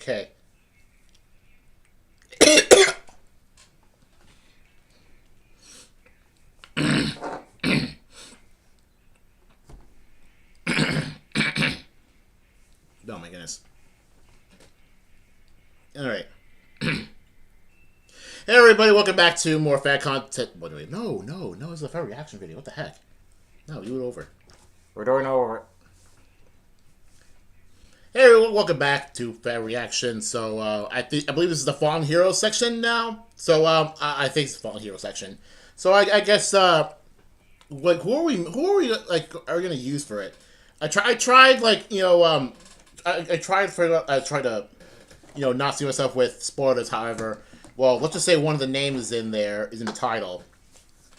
Okay. Oh my goodness. Alright. Hey everybody, welcome back to more fat content. Wait, no, it's a fat reaction video. What the heck? No, do it over. We're doing it over. Hey everyone, welcome back to Fat Reaction. So, I believe this is the Fallen Hero section now. So, I think it's the Fallen Hero section. So, I guess, like, who are we, like, are we gonna use for it? I tried, like, you know, I tried to, you know, not see myself with spoilers, however. Well, let's just say one of the names in there is in the title.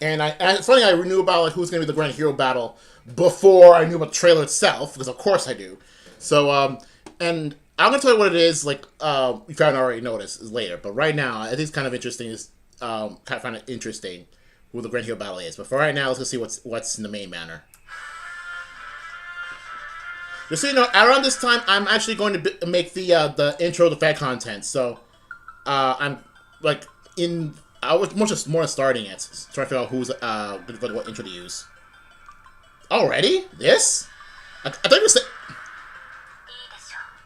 And it's funny, I knew about, like, who's gonna be the Grand Hero battle before I knew about the trailer itself, because of course I do. So, and I'm gonna tell you what it is, like, you kind of already noticed later, but right now, I think it's kind of interesting, kind of find it interesting who the Grand Hero battle is. But for right now, let's go see what's in the main banner. Just so you know, around this time, I'm actually going to make the intro to fan content, so, I'm, like, I was more starting it, trying to figure out who's, what intro to use. Already? This? I thought you were saying...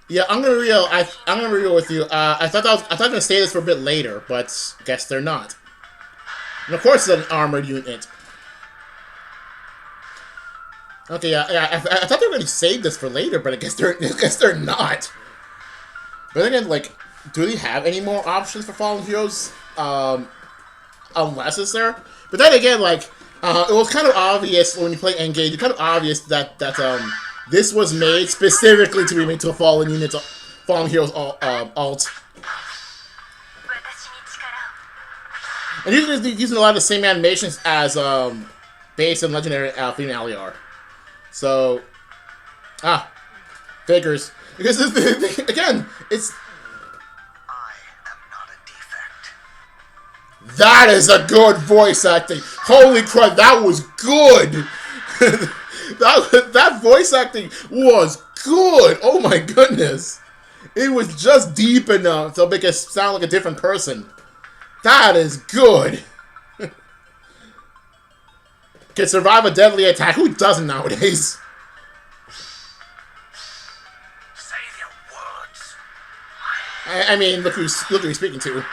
Yeah, I'm gonna reveal with you. I thought I was gonna say this for a bit later, but guess they're not. And of course, it's an armored unit. Okay, yeah, I thought they were gonna save this for later, but I guess they're not. But then again, like, do they have any more options for Fallen Heroes? Unless it's there. But then again, like, it was kind of obvious when you play Engage. It's kind of obvious that this was made specifically to be made to a Fallen unit, Fallen Heroes alt. And usually using a lot of the same animations as base and legendary female Aliar. So, figures. Because again, it's. I am not a defect. That is a good voice acting. Holy crap, that was good. That voice acting was good. Oh my goodness. It was just deep enough to make it sound like a different person. That is good. Can survive a deadly attack. Who doesn't nowadays? Save your words. I mean, look who he's speaking to.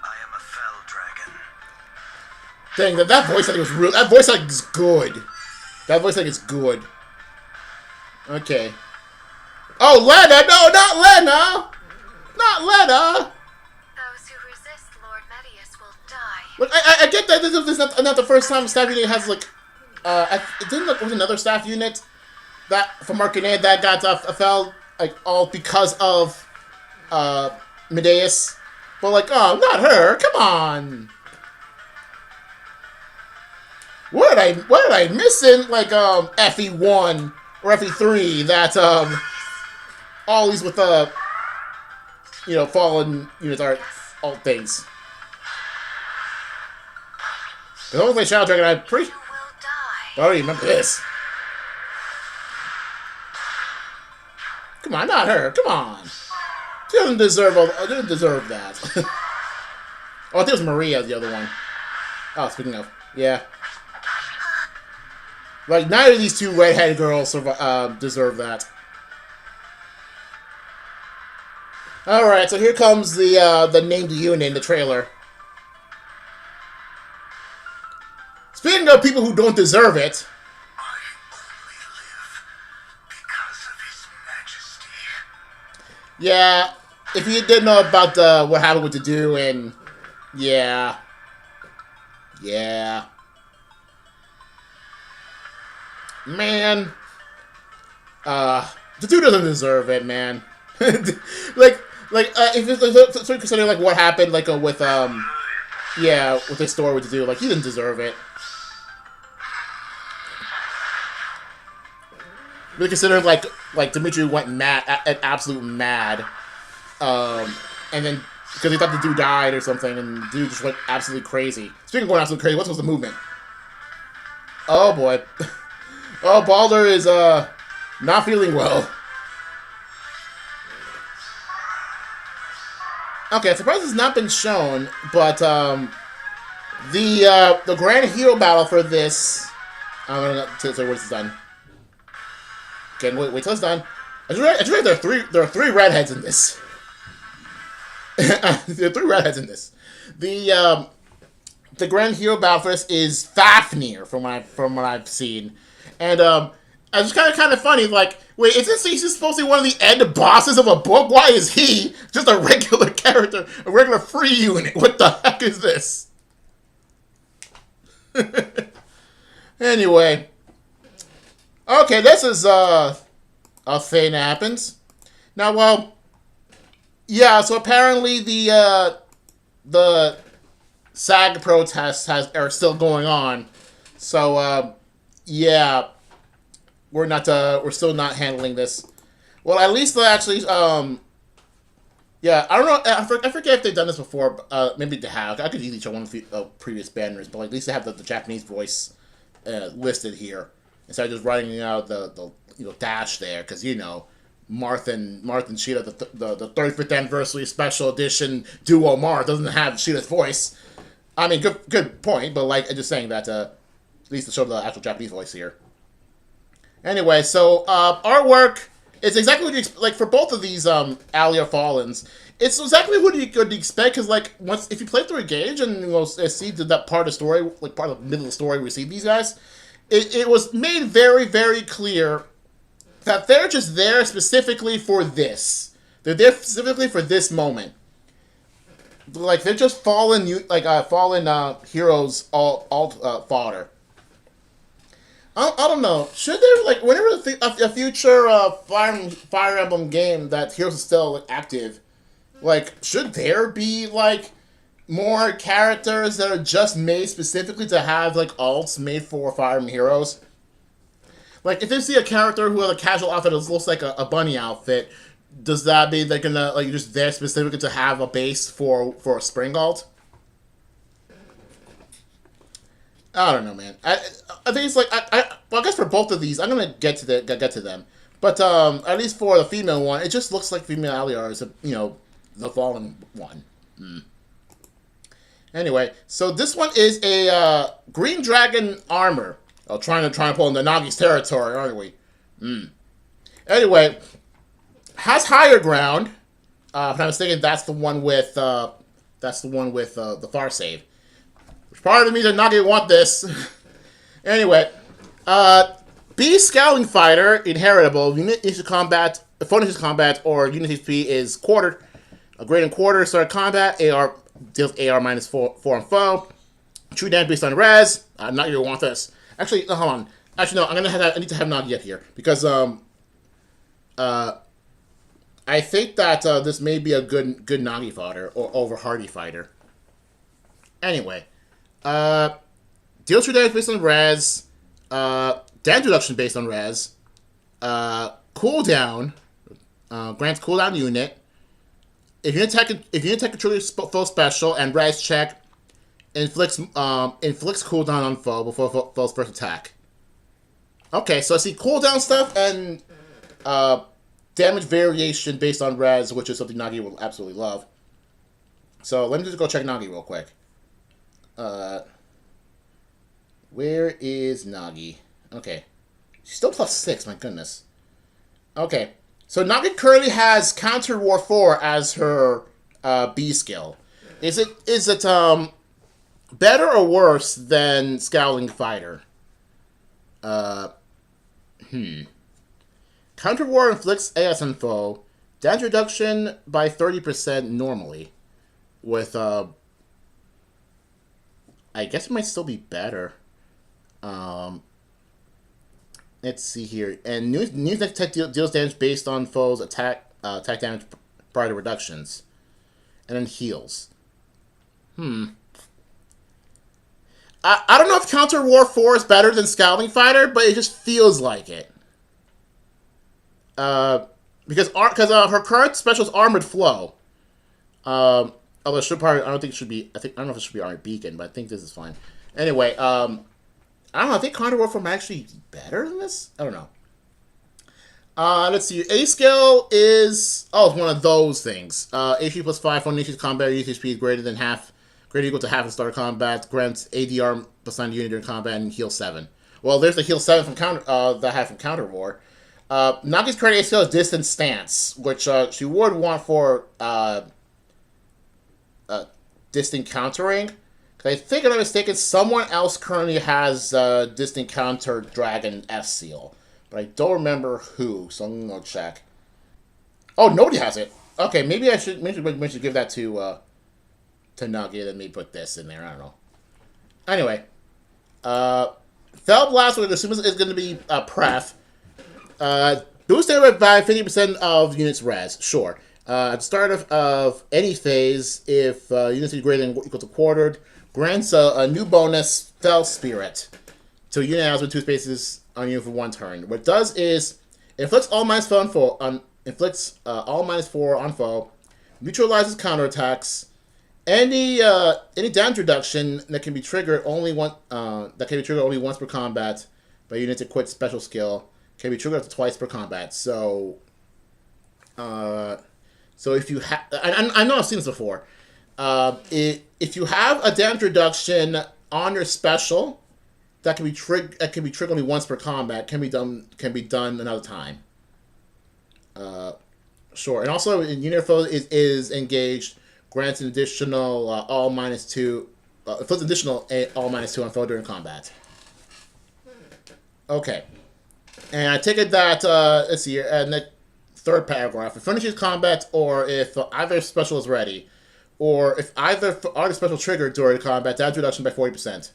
I am a fell dragon. Dang, that voice acting was real. That voice acting is good. That voice acting is good. Okay. Oh, Lena! No, not Lena! Not Lena! Those who resist Lord Medius will die. Look, I get that this is not the first time a staff unit has, like, it didn't look was another staff unit that from Arcanade that got fell, like, all because of Medius. But, like, oh, not her! Come on! What did I miss in, like, FE1 or FE3 that all these with you know, fallen units are all things. The whole thing Shadow Dragon, I already remember this. Come on, not her. Come on. She doesn't deserve that. Oh, I think it was Maria, the other one. Oh, speaking of, yeah. Like, neither of these two redheaded girls deserve that. Alright, so here comes the named unit in the trailer. Speaking of people who don't deserve it. I only live because of his majesty. Yeah, if you didn't know about what happened with Dedue, and yeah. Man, Dedue doesn't deserve it, man. If it's so consider like what happened, like with with the story with Dedue, like he didn't deserve it. Really consider like Dimitri went mad, absolute mad, and then because he thought Dedue died or something, and Dedue just went absolutely crazy. Speaking of going absolutely crazy, what was the movement? Oh boy. Oh, Baldur is Not feeling well. Okay, surprised it's not been shown, but the grand hero battle for this. I'm gonna tell you when it's done. Okay, wait till it's done. I just read there are three redheads in this. There are three redheads in this. The grand hero battle for this is Fafnir from what I've seen, and it's kind of funny. Like, wait, is this he's supposed to be one of the end bosses of a book? Why is he just a regular character, a regular free unit? What the heck is this? Anyway, okay, this is a thing that happens. Now, well, yeah. So apparently the SAG protests are still going on. So yeah, we're still not handling this. Well, at least they actually yeah, I don't know. I forget if they've done this before. Maybe they have. I could easily show one of the previous banners, but at least they have the Japanese voice listed here instead of just writing out the dash there, because Marth and Sheeta, the 35th anniversary special edition duo Marth doesn't have Sheeta's voice. I mean, good point, but like I'm just saying that at least to show the actual Japanese voice here. Anyway, so artwork. It's exactly what you expect. Like for both of these Alia Fallens, it's exactly what you could expect. Because like if you play through a gauge and see that part of the story, like part of the middle of the story, we see these guys. It was made very, very clear that they're just there specifically for this. They're there specifically for this moment. Like they're just fallen heroes, all fodder. I don't know. Should there, like, whenever a future Fire Emblem game that Heroes is still like, active, like, should there be like more characters that are just made specifically to have like alts made for Fire Emblem Heroes? Like, if they see a character who has a casual outfit that looks like a bunny outfit, does that mean they're gonna like just there specifically to have a base for a spring alt? I don't know, man. I think it's like well, I guess for both of these, I'm gonna get to them. But at least for the female one, it just looks like female Aliar is the fallen one. Anyway, so this one is a green dragon armor. Oh, trying to pull into Nagi's territory, aren't we? Anyway, has higher ground. If I'm not mistaken, that's the one with the far save. Which part of me did not want this. Anyway, B Scouting Fighter, inheritable. Unit into combat, opponent combat, or unit HP is quartered. A greater than quarter, start combat. AR deals AR minus 4 on foe. True damage based on res. Not gonna want this. Actually, hold on. Actually, no. I need to have Nagi up here because I think that this may be a good Nagi fodder or over hardy fighter. Anyway. Deals true damage based on res, damage reduction based on res, cooldown, grants cooldown unit. If you attack a truly full special and res check, inflicts cooldown on foe before foe's first attack. Okay, so I see cooldown stuff and damage variation based on res, which is something Nagi will absolutely love. So let me just go check Nagi real quick. Where is Nagi? Okay. She's still +6, my goodness. Okay. So Nagi currently has Counter War 4 as her B skill. Is it better or worse than Scowling Fighter? Counter War inflicts AS on foe. Damage reduction by 30% normally. With I guess it might still be better. Let's see here. And new next tech deals damage based on foes' attack damage prior to reductions. And then heals. I don't know if Counter War 4 is better than Scouting Fighter, but it just feels like it. Because her current special is Armored Flow. Although it should probably, I don't know if it should be Armored Beacon, but I think this is fine. Anyway, I don't know. I think Counter War 4 might actually be better than this. I don't know. Let's see. A skill is it's one of those things. HP plus 5 on initiative combat. Unit HP is greater than half, greater or equal to half of starter combat. Grants ADR assigned unit during combat and heal 7. Well, there's the heal 7 from counter that I have from Counter War. Nagi's current A skill is Distant Stance, which she would want for distant countering. I think, if I'm not mistaken, someone else currently has Distant Counter Dragon S seal. But I don't remember who, so I'm going to check. Oh, nobody has it. Okay, maybe I should give that to Nagi, and maybe put this in there. I don't know. Anyway. Fell Blast, we're going to assume is going to be Pref. Boosted by 50% of units res. Sure. At the start of any phase, if units are greater than or equal to quartered, grants a new bonus, Fell Spirit, to a unit has with 2 spaces on unit for 1 turn. What it does is inflicts all -4 on foe, neutralizes counterattacks. Any damage reduction that can be triggered only once per combat by units equipped special skill can be triggered up to twice per combat. So if you have, I know I've seen this before. If you have a damage reduction on your special, that can be triggered only once per combat. Can be done another time. Sure, and also in unit foe is engaged, grants an additional all -2, inflicts additional all -2 on foe during combat. Okay, and I take it that let's see here, and the third paragraph: if finishes combat, or if either special is ready, or if either special triggered during combat, damage reduction by 40%.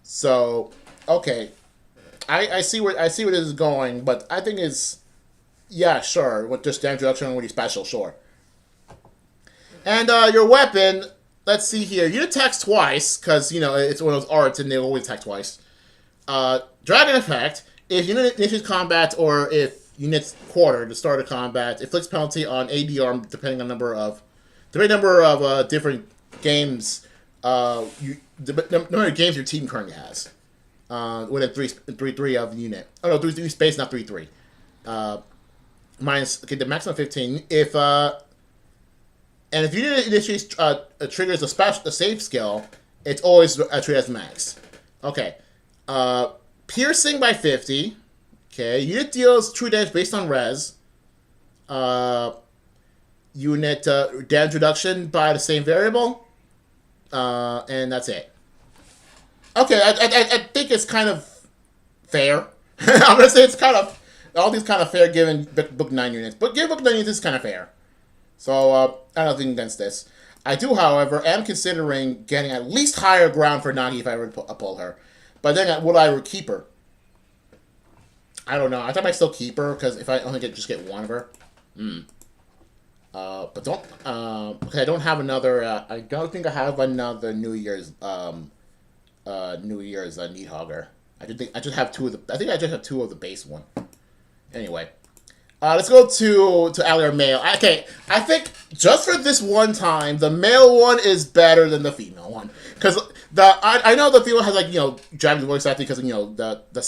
So, okay, I see where this is going, but I think it's sure, with just damage reduction when you special, sure. And your weapon, let's see here, you attacks twice because it's one of those arts and they always attack twice. Dragon effect: if unit initiates combat or if units quarter to start a combat, inflicts penalty on ADR depending on number of different games. The number of games your team currently has within 3 of the unit. Oh no, 3 space, not 3. Minus the maximum 15. If unit initiates triggers a save skill, it's always treated as max. Okay. Piercing by 50. Okay. Unit deals true damage based on res. Unit damage reduction by the same variable. And that's it. Okay, I think it's kind of fair. I'm gonna say it's kind of all these kind of fair given book 9 units, but given book 9 units is kind of fair. So I don't have anything against this. I do, however, am considering getting at least higher ground for Nagi if I were to pull her. But then would I keep her? I don't know. I thought I might still keep her because if I only just get one of her. But don't. Okay, I don't have another. I don't think I have another New Year's Need Hogger. I just have 2 of the. I think I just have 2 of the base one. Anyway, let's go to Allier male. Okay, I think just for this one time, the male one is better than the female one because I know the female has Dragon's voice acting because the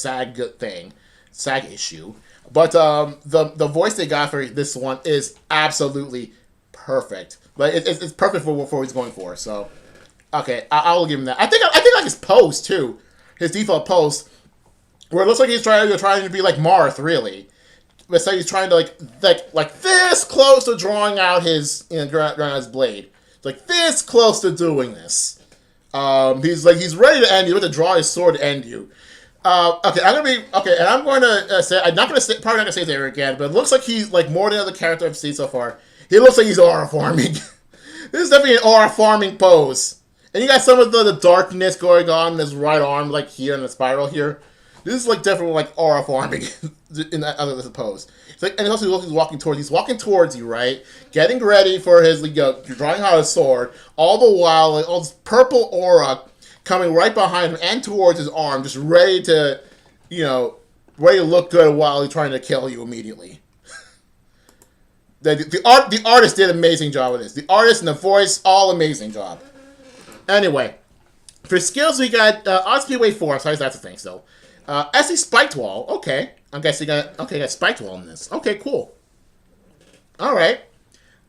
SAG issue. But the voice they got for this one is absolutely perfect. But it's perfect for what he's going for. So, okay, I'll give him that. I think like his pose too, his default pose, where it looks like he's trying to be like Marth, really. It's like he's trying to like this close to drawing out his drawing out his blade, like this close to doing this. He's ready to end you. He's ready to draw his sword to end you. Okay, and I'm going to say, probably not going to say there again, but it looks like he's like more than other character I've seen so far. He looks like he's aura farming. This is definitely an aura farming pose. And you got some of the darkness going on in his right arm, like here in the spiral here. This is like definitely like aura farming in that other pose. It's like, and also he's walking towards you, right? Getting ready for his, drawing out his sword, all the while, all this purple aura coming right behind him and towards his arm, just ready to look good while he's trying to kill you immediately. The artist did an amazing job with this. The artist and the voice, all amazing job. Anyway, for skills we got OSP Wave 4, so that's the thing, so. SE Spiked Wall, okay. I guess you got okay. Got spiked wall in this. Okay, cool. All right.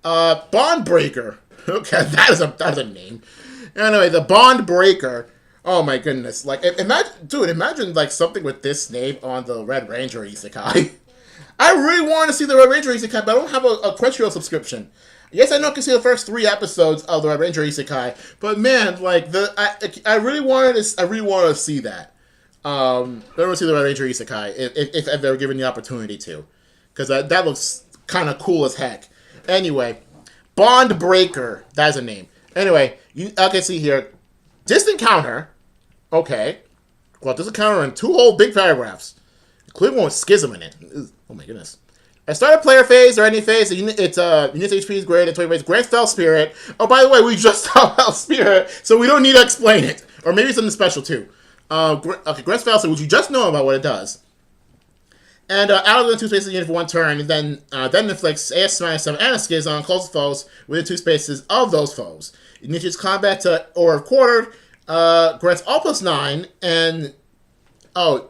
Bond Breaker. Okay, that is a name. Anyway, the Bond Breaker. Oh my goodness! Like, imagine like something with this name on the Red Ranger Isekai. I really want to see the Red Ranger Isekai, but I don't have a Crunchyroll subscription. Yes, I know I can see the first 3 episodes of the Red Ranger Isekai, but man, like I really wanted to see that. I want to see the Red Ranger Isekai if they're given the opportunity to, because that looks kind of cool as heck. Anyway, Bond Breaker, that's a name. Anyway, I can see here, Distant Counter. Okay, well, Distant Counter in 2 whole big paragraphs, including one with Schism in it. Oh my goodness. At start a player phase or any phase, unit's HP is great at 20 rates. Grants Fell Spirit. Oh, by the way, we just saw Fell Spirit, so we don't need to explain it. Or maybe something special, too. Okay, Grants Fell Spirit, which you just know about what it does. And out of the 2 spaces unit for 1 turn, and then inflicts AS-7 and a Schism on closest foes within 2 spaces of those foes. Initiates combat to or quartered, grants all +9, and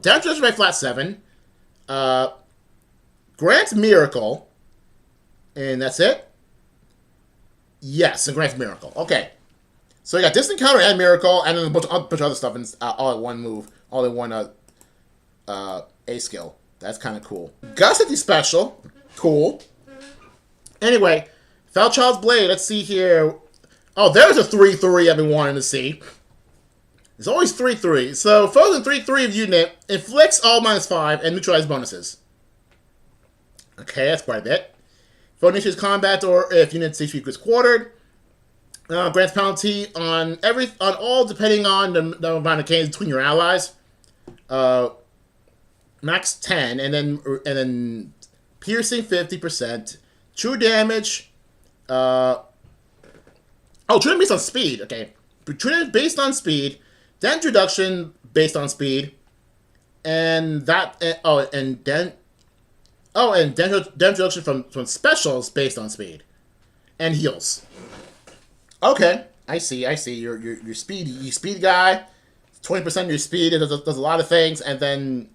damage reduction by flat 7. Grants Miracle, and that's it? Yes, and grants Miracle. Okay. So you got Distant Counter and Miracle, and then a bunch of other stuff all at one move. All in one A skill. That's kind of cool. Gustity Special. Cool. Anyway, Felchild's Blade. Let's see here. Oh, there's a 3/3 I've been wanting to see. There's always 3/3. So, foes in 3/3 of unit inflicts all -5 and neutralize bonuses. Okay, that's quite a bit. Foe initiates combat or if unit's HP is quartered. Grants penalty on all depending on the amount of gains between your allies. Max 10, and then piercing 50%. True damage. True damage based on speed. Okay, true damage based on speed. Damage reduction based on speed, and damage reduction from specials based on speed, and heals. Okay, I see. Your speed guy. 20% of your speed. It does a lot of things, and then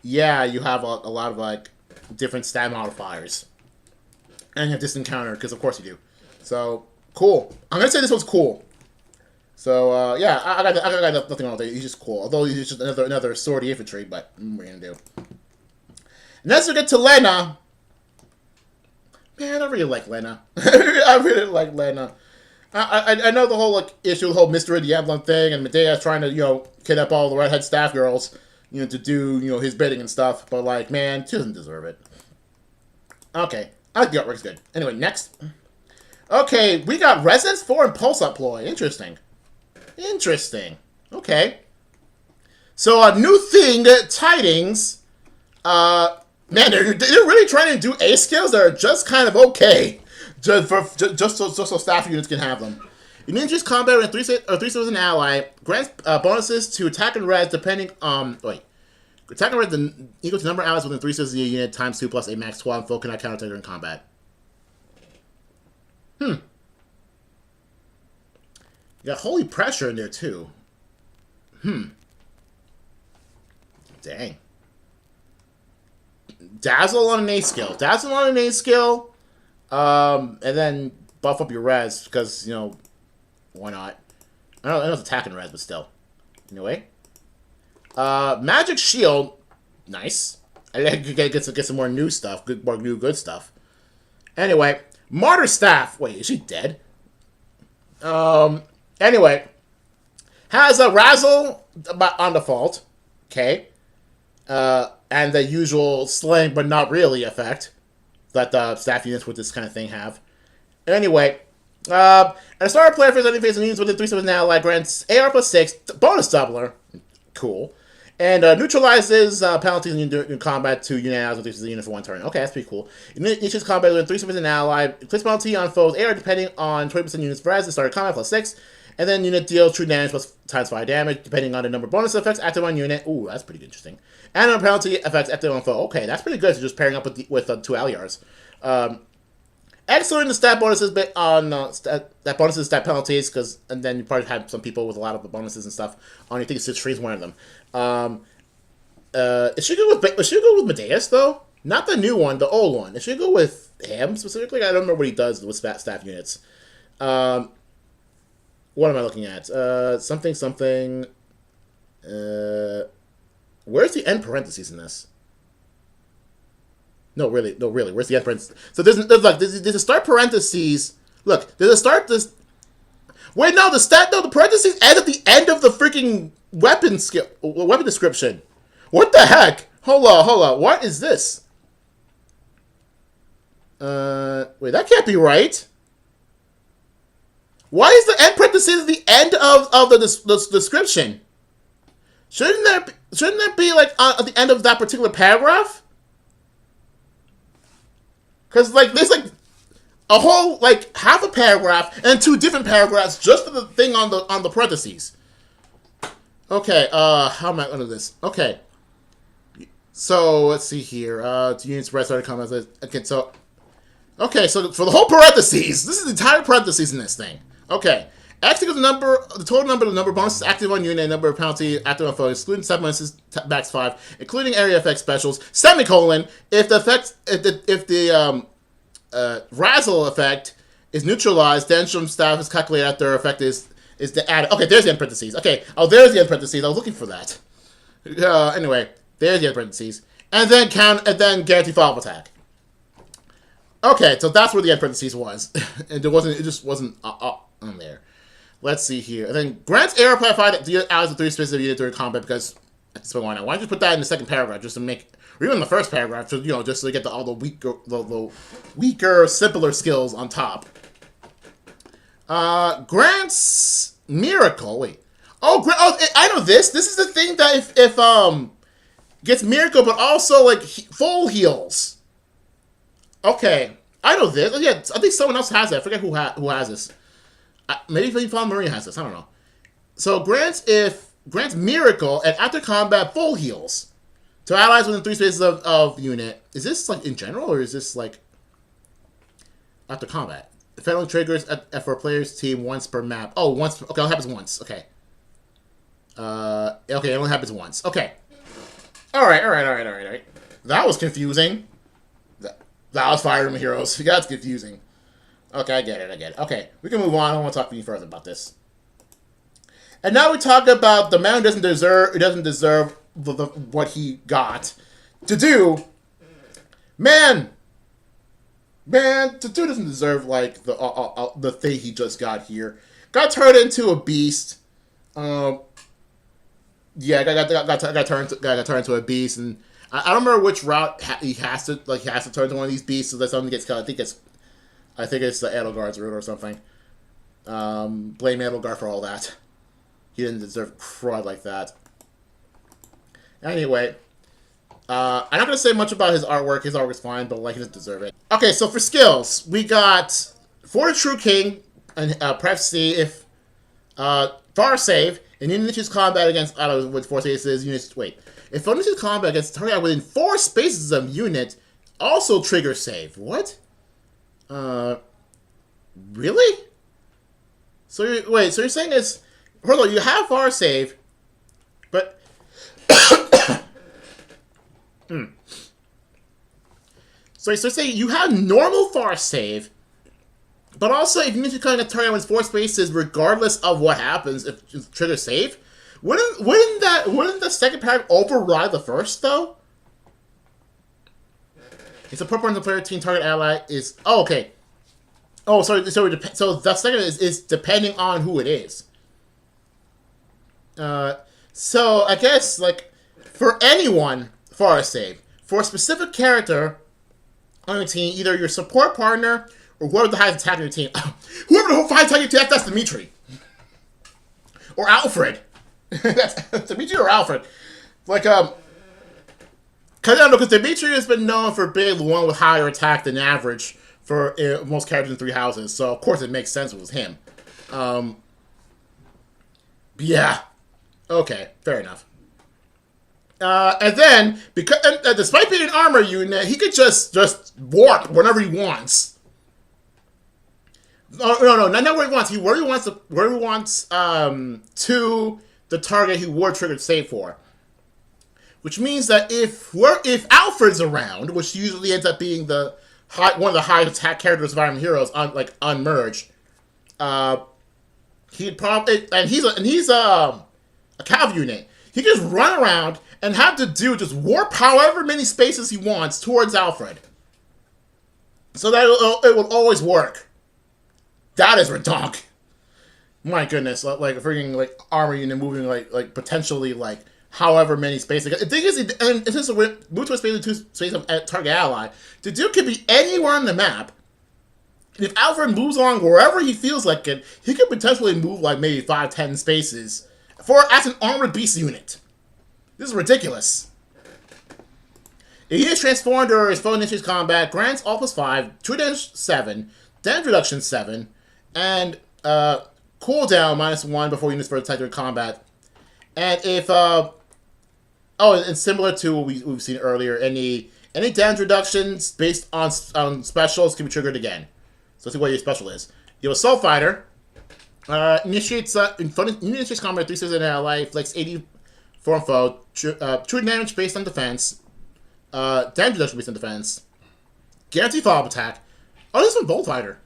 yeah, you have a lot of like different stat modifiers, and you have Distant Counter because of course you do. So cool. I'm gonna say this one's cool. So yeah, I got nothing wrong with it. He's just cool. Although he's just another swordy infantry, but what are you gonna do? And next we get to Lena. Man, I really like Lena. I really like Lena. I know the whole like issue, the whole Mystery of the Emblem thing, and Medea's trying to kidnap all the redhead staff girls, to do his bidding and stuff. But like, man, she doesn't deserve it. Okay, I think the artwork's good. Anyway, next. Okay, we got Resonance 4 and Pulse Ploy. Interesting. Okay. So a new thing, tidings. Man, they're really trying to do A skills that are just kind of okay. Just so staff units can have them. You need to choose combat with 3 states as an ally. Grants bonuses to attack and res depending attack and res equal to number of allies within 3 states of the unit times 2 plus a max 12 and foe cannot counterattack during combat. You got Holy Pressure in there too. Dang. Dazzle on an A skill. And then buff up your res, because, why not? I know it's attack and res, but still. Anyway. Magic Shield. Nice. I get some more new stuff. Good stuff. Anyway. Martyr Staff. Wait, is she dead? Anyway. Has a Razzle on default. Okay. And the usual slaying but not really effect that the staff units with this kind of thing have. Anyway, at a starter player for any phase of units within 3 steps of an ally grants AR +6, bonus doubler. Cool. And neutralizes penalties in combat to unit allies with the unit for 1 turn. Okay, that's pretty cool. Initiates combat within 3 steps of an ally. Inflicts penalty on foes AR depending on 20% units for res and starter combat +6. And then unit deals true damage times 5 damage, depending on the number of bonus effects active on unit. Ooh, that's pretty interesting. And a penalty effects active on foe. Okay, that's pretty good. So just pairing up with 2 Aliars. Excellent the stat bonuses on stat penalties, and then you probably have some people with a lot of the bonuses and stuff on. You think it's just freeze one of them. Is she good with Medeus though? Not the new one, the old one. Is she good with him specifically? I don't know what he does with staff units. What am I looking at? Something. Where's the end parentheses in this? No, really. Where's the end parentheses? So there's a start parentheses. Look, there's a start. Wait, no, the parentheses end at the end of the freaking weapon description. What the heck? Hold on. What is this? Wait, that can't be right. Why is the end parentheses at the end of the description? Shouldn't there be like at the end of that particular paragraph? Because like there's like a whole like half a paragraph and two different paragraphs just for the thing on the parentheses. Okay, how am I under this? Okay. So let's see here. Units rest started comments. Okay, so for the whole parentheses, this is the entire parentheses in this thing. Okay. X equals the total number of bonuses active on unit and number of penalty active on foe, excluding sub bonuses max 5, including area effect specials, semicolon, if the razzle effect is neutralized, then some staff is calculated after effect is added. Okay, there's the end parentheses. Okay, there's the end parentheses. I was looking for that. Anyway, there's the end parentheses. And then guarantee follow-up attack. Okay, so that's where the end parentheses was. And it just wasn't on there. Let's see here. And then grants air amplified that deals allies with 3 specific units during combat because that's why not. Why don't you put that in the second paragraph just to make, or even the first paragraph, so just to get all the weaker, simpler skills on top. Grants miracle. Wait. I know this. This is the thing that if gets miracle, but also like full heals. Okay, I know this. Yeah, I think someone else has that. I forget who has this. Maybe Fallen Marine has this. I don't know. So grants miracle and after combat full heals to allies within 3 spaces of unit. Is this like in general or is this like after combat? Friendly triggers for a player's team once per map. Oh, once. Okay, it happens once. Okay. Okay, it only happens once. Okay. All right. That was confusing. That was Fire Emblem Heroes. That's confusing. Okay, I get it. Okay, we can move on. I don't want to talk any further about this. And now we talk about the man who doesn't deserve what he got. Dedue, man, Dedue doesn't deserve like the thing he just got here. Got turned into a beast. Yeah, got turned into a beast, and I don't remember which route he has to turn to one of these beasts so that something gets killed. I think it's the Edelgard's route or something. Blame Edelgard for all that. He didn't deserve crud like that. Anyway, I'm not going to say much about his artwork. His artwork's fine, but like he doesn't deserve it. Okay, so for skills, we got for the True King and press C if far save and unit choose combat against with 4 spaces. Units if unit choose combat against target within 4 spaces of unit, also trigger save. What? Really? So you're saying it's hold on, you have far save, but so you're saying you have normal far save, but also if you need to kind of target with 4 spaces, regardless of what happens, if trigger save, wouldn't the second paragraph override the first though? It's a purple on the player team target ally is okay. Oh, sorry. So the second is depending on who it is. So I guess like for anyone, far save for a specific character on your team, either your support partner or whoever the highest attack on your team. Whoever the highest attack on your team, that's Dimitri or Alfred. That's Dimitri or Alfred. Like Because I don't know, because Dimitri has been known for being the one with higher attack than average for most characters in 3 houses, so of course it makes sense it was him. Yeah. Okay, fair enough. And then, because despite being an armor unit, he could just warp whenever he wants. No, not where he wants. Where he wants to the target he ward triggered save for. which means that if Alfred's around, which usually ends up being one of the high attack characters of Iron Heroes, unmerged, he'd probably he's a cav unit. He can just run around and have Dedue just warp however many spaces he wants towards Alfred, so that it will always work. That is redonk. My goodness, like a freaking armor unit moving like potentially however many spaces. The thing is, and since move to a space of target ally, Dedue can be anywhere on the map. If Alfred moves along wherever he feels like it, he could potentially move maybe 5-10 spaces as an armored beast unit. This is ridiculous. If he is transformed or his foe initiates combat, grants all +5, 2 damage 7, damage reduction 7, and cooldown -1 before units first attack during combat. And if and similar to what we've seen earlier, any damage reductions based on specials can be triggered again. So let's see what your special is. You have Assault Fighter. Initiates combat 3 seconds in ally, flex 80 for foe. True damage based on defense. Damage reduction based on defense. Guaranteed follow-up attack. Oh, this is from Bolt Fighter.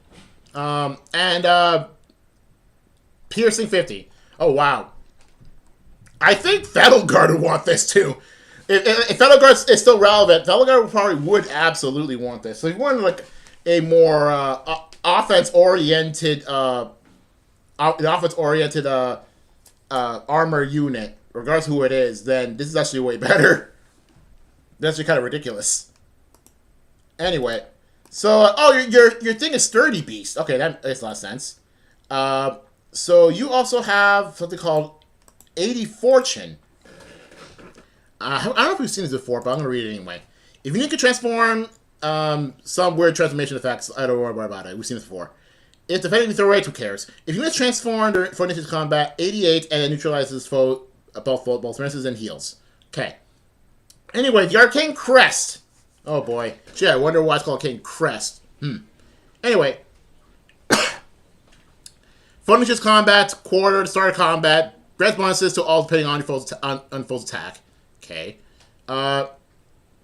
And piercing 50. Oh wow. I think Fedelgard would want this too. If Fedelgard is still relevant, Fedelgard probably would absolutely want this. So if you wanted a more offense-oriented armor unit, regardless of who it is, then this is actually way better. That's actually kind of ridiculous. Anyway, so your thing is Sturdy Beast. Okay, that makes a lot of sense. So you also have something called 80 Fortune. I don't know if we've seen this before, but I'm going to read it anyway. If you need to transform some weird transformation effects, I don't worry about it. We've seen this before. If defending throw rate, who cares? If you need to transform for initiative combat, 88, and it neutralizes both misses and heals. Okay. Anyway, the Arcane Crest. Oh boy. Gee, I wonder why it's called Arcane Crest. Anyway. For initiative combat, quarter, start of combat, grants bonuses to all depending on your foe's attack. Okay.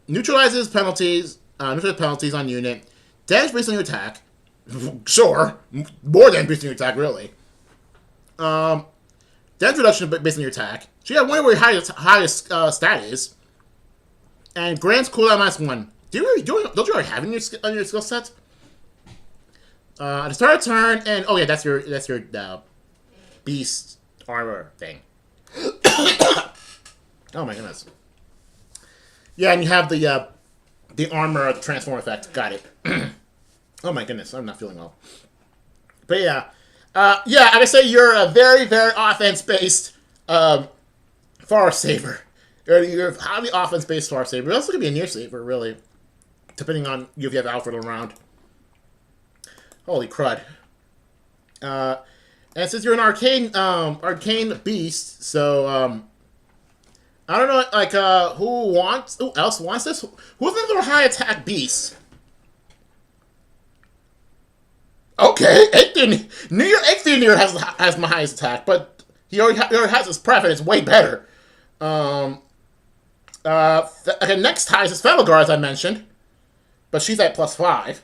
Neutralizes penalties on unit. Damage based on your attack. Sure. More damage based on your attack, really. Damage reduction based on your attack. Gee, I wonder where your highest stat is. And grants cooldown -1. Don't you already have it on your skill set? At the start of turn, and oh yeah, that's your beast armor thing. Oh my goodness. Yeah, and you have the armor transform effect. Got it. Oh my goodness, I'm not feeling well. But yeah, I gotta say you're a very, very offense-based far saver. You're a highly offense-based far saver. You're also gonna be a near saver, really, depending on if you have Alfred around. Holy crud. And since you're an arcane beast, so I don't know, who else wants this? Who's another high attack beast? Okay, Eighth-Near has my highest attack, but he already has his pref, and it's way better. Okay, next highest is Fedelgard, as I mentioned, but she's at +5.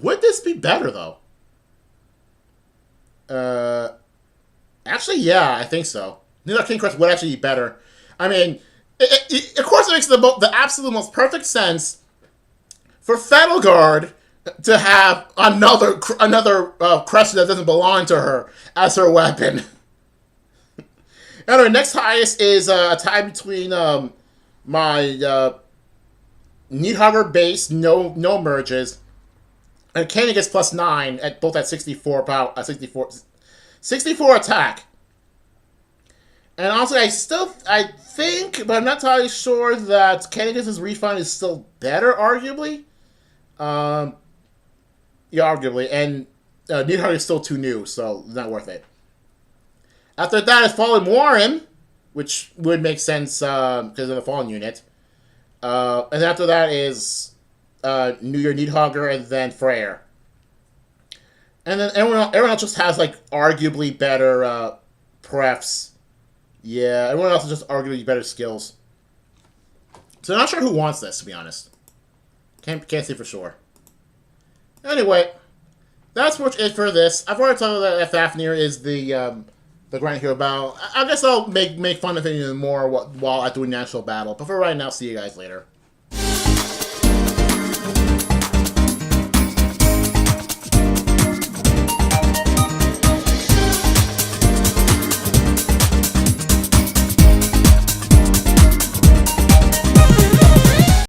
Would this be better, though? Actually, yeah, I think so. New King Crest would actually be better. I mean, of course it makes the absolute most perfect sense for Fedelgard to have another crest that doesn't belong to her as her weapon. And our next highest is a tie between my Needhugger base, no merges, and Candy gets +9 at both at 64 power, 64 attack. And also, I think, but I'm not entirely sure that Candidate's refund is still better, arguably. Yeah, arguably. And Needhugger is still too new, so it's not worth it. After that is Fallen Warren, which would make sense because of the Fallen unit. And after that is New Year Needhugger and then Freyr. And then everyone else just has, like, arguably better prefs Yeah, everyone else is just arguing better skills. So I'm not sure who wants this, to be honest. Can't say for sure. Anyway, that's pretty much it for this. I've already told you that Fafnir is the Grand Hero Battle. I guess I'll make fun of it even more while I do a national battle. But for right now, see you guys later.